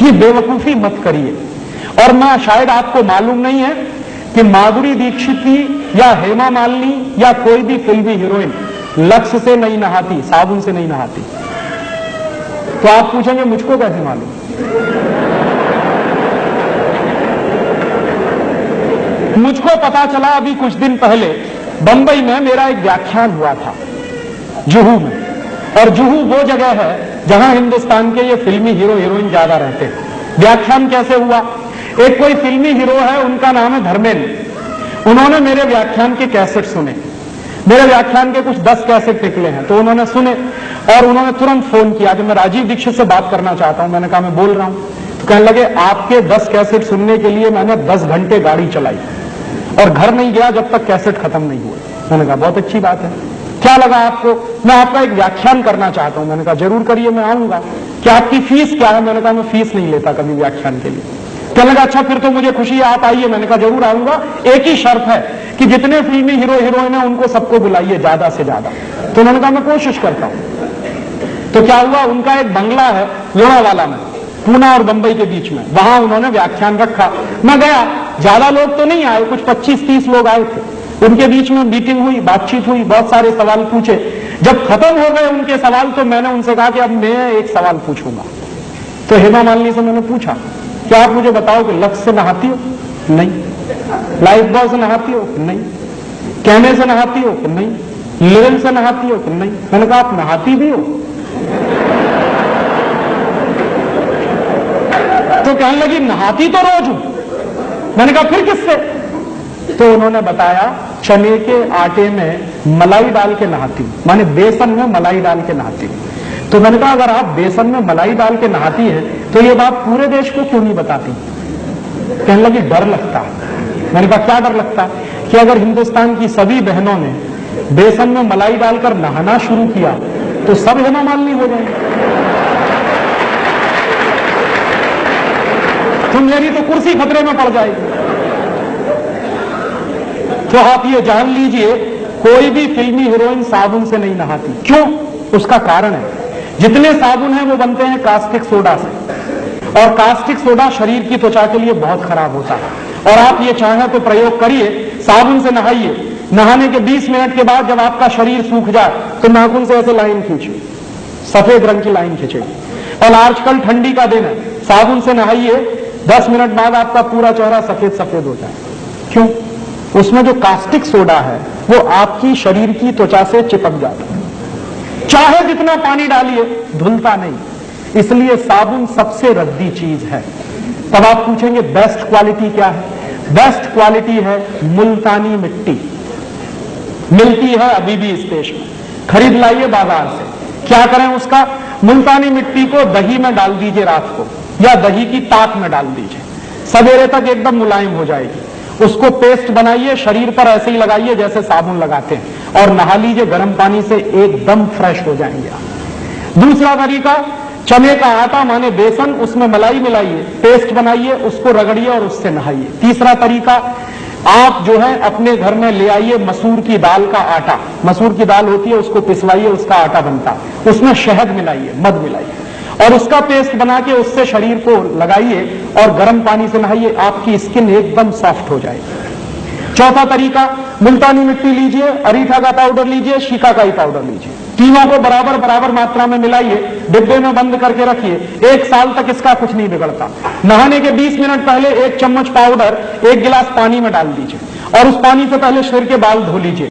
इतनी बेवकूफी मत करिए। और मैं शायद आपको मालूम नहीं है कि माधुरी दीक्षित की या हेमा मालिनी या कोई भी फिल्मी हीरोइन लक्ष्य से नहीं नहाती, साबुन से नहीं नहाती। तो आप पूछेंगे मुझको कैसे मालूम? मुझको पता चला अभी कुछ दिन पहले बंबई में मेरा एक व्याख्यान हुआ था जुहू में, और जुहू वो जगह है जहां हिंदुस्तान के ये फिल्मी हीरो हीरोइन ज्यादा रहते हैं। व्याख्यान कैसे हुआ? एक कोई फिल्मी हीरो है, उनका नाम है धर्मेंद्र। उन्होंने मेरे व्याख्यान के कैसेट सुने, मेरे व्याख्यान के कुछ 10 कैसेट निकले हैं, तो उन्होंने सुने और उन्होंने तुरंत फोन किया कि मैं राजीव दीक्षित से बात करना चाहता हूं। मैंने कहा मैं बोल रहा हूं। तो कहने लगे आपके 10 कैसेट सुनने के लिए मैंने 10 घंटे गाड़ी चलाई और घर नहीं गया जब तक कैसेट खत्म नहीं हुए। मैंने कहा बहुत अच्छी बात है, क्या लगा आपको? मैं आपका एक व्याख्यान करना चाहता हूं। मैंने कहा जरूर करिए, मैं आऊंगा। क्या आपकी फीस क्या है? मैंने कहा मैं फीस नहीं लेता कभी व्याख्यान के लिए। कहने लगा अच्छा फिर तो मुझे खुशी है, आप आइए। मैंने कहा जरूर आऊंगा, एक ही शर्त है कि जितने फिल्मी हीरो हीरोइन है उनको सबको बुलाइए ज्यादा से ज्यादा। तो उन्होंने कहा मैं कोशिश करता हूं। तो क्या हुआ, उनका एक बंगला है लोनावाला में, पूना और बंबई के बीच में, वहां उन्होंने व्याख्यान रखा। मैं गया, ज्यादा लोग तो नहीं आए, कुछ 25-30 लोग आए थे। उनके बीच में मीटिंग हुई, बातचीत हुई, बहुत सारे सवाल पूछे। जब खत्म हो गए उनके सवाल तो मैंने उनसे कहा कि अब मैं एक सवाल पूछूंगा। तो हेमा मालिनी से मैंने पूछा क्या आप मुझे बताओ कि लक्ष्य से नहाती हो? नहीं। लाइफ बॉय से नहाती हो? नहीं। कहने से नहाती हो? नहीं। लिविंग से नहाती हो? नहीं। मैंने कहा आप नहाती भी हो? तो कहने लगी नहाती तो रोज हूं। मैंने कहा फिर किससे? तो उन्होंने बताया चने के आटे में मलाई डाल के नहाती हूं, माने बेसन में मलाई डाल के नहाती हूं। तो मैंने कहा अगर आप बेसन में मलाई डाल के नहाती हैं तो ये बात पूरे देश को क्यों नहीं बताती? कहने लगी डर लगता है। मैंने कहा क्या डर लगता है? कि अगर हिंदुस्तान की सभी बहनों ने बेसन में मलाई डालकर नहाना शुरू किया तो सब हेमा मालिनी हो जाएंगे। तो मेरी तो कुर्सी खतरे में पड़ जाएगी। तो आप ये जान लीजिए कोई भी फिल्मी हीरोइन साबुन से नहीं नहाती। क्यों? उसका कारण है जितने साबुन हैं वो बनते हैं कास्टिक सोडा से, और कास्टिक सोडा शरीर की त्वचा के लिए बहुत खराब होता है। और आप ये चाहें तो प्रयोग करिए, साबुन से नहाइए, नहाने के 20 मिनट के बाद जब आपका शरीर सूख जाए तो नाखून से ऐसे लाइन खींचिए, सफेद रंग की लाइन खींचेगी। और आजकल ठंडी का दिन है, साबुन से नहाइए, 10 मिनट बाद आपका पूरा चेहरा सफेद सफेद हो जाए। क्यों? उसमें जो कास्टिक सोडा है वो आपकी शरीर की त्वचा से चिपक जाता है। चाहे जितना पानी डालिए धुलता नहीं। इसलिए साबुन सबसे रद्दी चीज है। तब आप पूछेंगे बेस्ट क्वालिटी क्या है? बेस्ट क्वालिटी है मुल्तानी मिट्टी। मिलती है अभी भी इस देश में, खरीद लाइए बाजार से। क्या करें उसका? मुल्तानी मिट्टी को दही में डाल दीजिए रात को, या दही की ताक में डाल दीजिए, सवेरे तक एकदम मुलायम हो जाएगी। उसको पेस्ट बनाइए, शरीर पर ऐसे ही लगाइए जैसे साबुन लगाते हैं, और नहा लीजिए गर्म पानी से, एकदम फ्रेश हो जाएंगे आप। दूसरा तरीका, चने का आटा माने बेसन, उसमें मलाई मिलाइए, पेस्ट बनाइए, उसको रगड़िए और उससे नहाइए। तीसरा तरीका, आप जो है अपने घर में ले आइए मसूर की दाल का आटा। मसूर की दाल होती है, उसको पिसवाइए, उसका आटा बनता है, उसमें शहद मिलाइए, मध मिलाइए, और उसका पेस्ट बना के उससे शरीर को लगाइए और गर्म पानी से नहाइए, आपकी स्किन एकदम सॉफ्ट हो जाएगी। चौथा तरीका, मुल्तानी मिट्टी लीजिए, अरीठा का पाउडर लीजिए, शिकाकाई पाउडर लीजिए, तीनों को बराबर बराबर मात्रा में मिलाइए, डिब्बे में बंद करके रखिए। 1 साल तक इसका कुछ नहीं बिगड़ता। नहाने के 20 मिनट पहले 1 चम्मच पाउडर 1 गिलास पानी में डाल दीजिए और उस पानी से पहले सिर के बाल धो लीजिए।